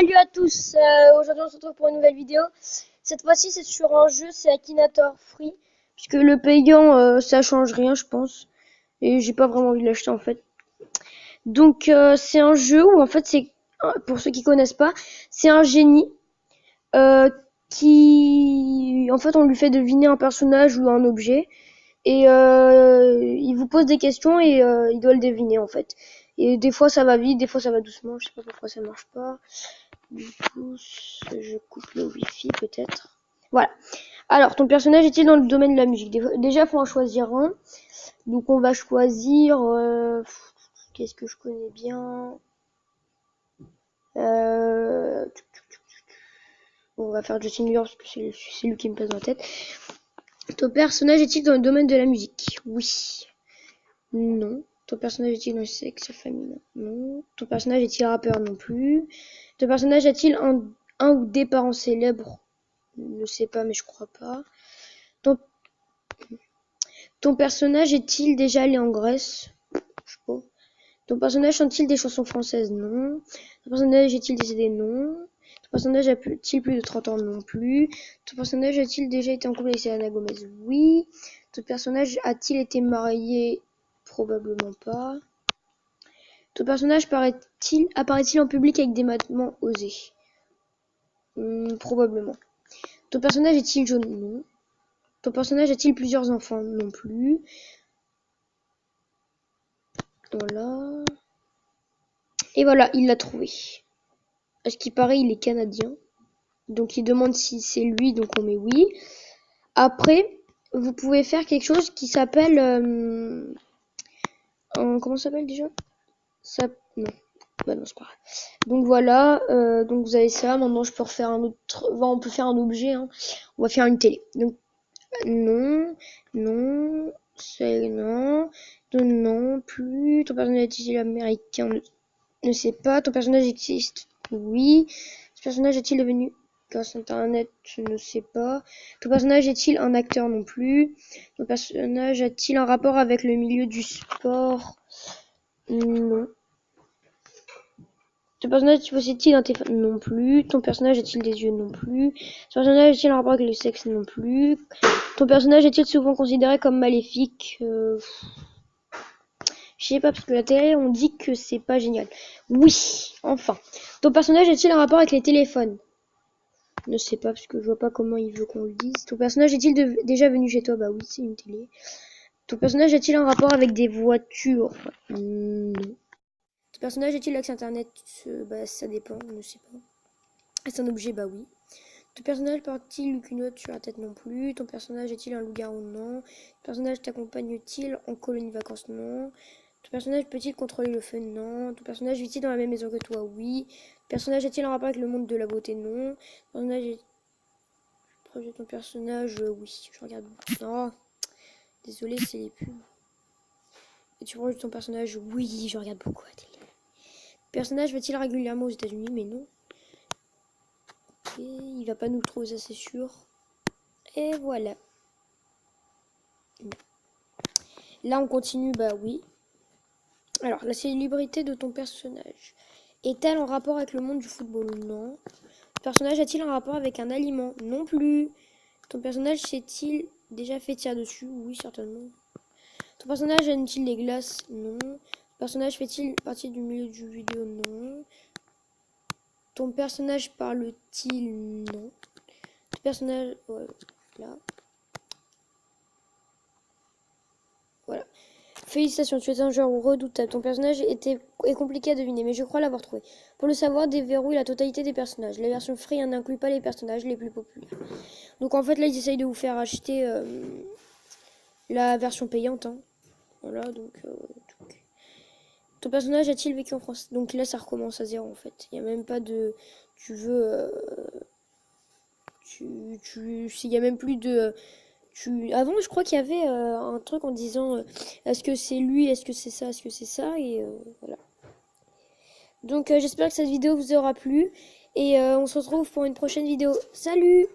Salut à tous, aujourd'hui on se retrouve pour une nouvelle vidéo. Cette fois-ci c'est sur un jeu, c'est Akinator Free. Puisque le payant ça change rien je pense. Et j'ai pas vraiment envie de l'acheter en fait. Donc c'est un jeu où en fait c'est, pour ceux qui connaissent pas, c'est un génie qui... En fait on lui fait deviner un personnage ou un objet. Et il vous pose des questions et il doit le deviner en fait. Et des fois ça va vite, des fois ça va doucement, je sais pas pourquoi ça marche pas. Du coup, je coupe le wifi peut-être. Voilà. Alors, ton personnage est-il dans le domaine de la musique? Déjà, faut en choisir un. Donc, on va choisir... qu'est-ce que je connais bien? On va faire Justin Bieber parce que c'est lui qui me passe dans la tête. Ton personnage est-il dans le domaine de la musique? Oui. Non. Ton personnage est-il dans le sexe féminin? Non. Ton personnage est-il rappeur? Non plus. Ton personnage a-t-il un ou des parents célèbres? Je ne sais pas, mais je crois pas. Ton personnage est-il déjà allé en Grèce? Je sais pas. Ton personnage chante-t-il des chansons françaises? Non. Ton personnage est-il décédé? Non. Ton personnage a-t-il plus de 30 ans? Non plus. Ton personnage a-t-il déjà été en couple avec Selena Gomez? Oui. Ton personnage a-t-il été marié? Probablement pas. Ton personnage apparaît-il en public avec des vêtements osés? Probablement. Ton personnage est-il jaune? Non. Ton personnage a-t-il plusieurs enfants? Non plus. Voilà. Et voilà, il l'a trouvé. À ce qui paraît, il est canadien. Donc il demande si c'est lui, donc on met oui. Après, vous pouvez faire quelque chose qui s'appelle... comment ça s'appelle déjà? Non. Bah non, c'est pas grave. Donc voilà, donc vous avez ça. Maintenant, je peux refaire un autre... on peut faire un objet. Hein. On va faire une télé. Donc, non, non, c'est non, non plus. Ton personnage est-il américain? Ne sais pas. Ton personnage existe? Oui. Ce personnage est-il devenu grâce à internet? Je ne sais pas. Ton personnage est-il un acteur? Non plus. Ton personnage a-t-il un rapport avec le milieu du sport? Non. Ton personnage possède-t-il un téléphone? Non plus. Ton personnage a-t-il des yeux? Non plus. Ton personnage a-t-il un rapport avec le sexe? Non plus. Ton personnage est-il souvent considéré comme maléfique? Je sais pas, parce que la télé, on dit que c'est pas génial. Oui, enfin. Ton personnage a-t-il un rapport avec les téléphones? Ne sais pas, parce que je vois pas comment il veut qu'on le dise. Ton personnage est-il déjà venu chez toi? Bah oui, c'est une télé. Ton personnage a-t-il un rapport avec des voitures? Non. Ton personnage est-il avec internet? Bah ça dépend, ne sais pas. Est-ce un objet? Bah oui. Ton personnage porte-t-il une culotte sur la tête? Non plus. Ton personnage est-il un loup-garou? Non. Ton personnage t'accompagne-t-il en colonie de vacances? Non. Ton personnage peut-il contrôler le feu? Non. Ton personnage vit-il dans la même maison que toi? Oui. Ton personnage a-t-il un rapport avec le monde de la beauté? Non. Ton personnage est... Proche de ton personnage? Oui. Je regarde. Non. Désolé, c'est les pubs. Es-tu proche de ton personnage? Oui, je regarde beaucoup à télé. Le personnage va-t-il régulièrement aux États-Unis? Mais non. Et il va pas nous le trouver, ça c'est sûr. Et voilà. Là, on continue, bah oui. Alors, la célébrité de ton personnage est-elle en rapport avec le monde du football? Non. Ton personnage a-t-il un rapport avec un aliment? Non plus. Ton personnage s'est-il déjà fait tirer dessus? Oui, certainement. Ton personnage aime-t-il les glaces? Non. Ton personnage fait-il partie du milieu du vidéo? Non. Ton personnage parle-t-il? Non. Ton personnage... Ouais, là. Voilà. Félicitations, tu es un joueur redoutable. Ton personnage est compliqué à deviner, mais je crois l'avoir trouvé. Pour le savoir, déverrouille la totalité des personnages. La version free n'inclut pas les personnages les plus populaires. Donc en fait, là, ils essayent de vous faire acheter la version payante. Hein. Voilà, donc... Ton personnage a-t-il vécu en France? Donc là, ça recommence à zéro, en fait. Il n'y a même pas de... Tu veux... Il n'y a même plus de... Avant, je crois qu'il y avait un truc en disant est-ce que c'est lui, est-ce que c'est ça, est-ce que c'est ça, et voilà. Donc j'espère que cette vidéo vous aura plu, et on se retrouve pour une prochaine vidéo. Salut!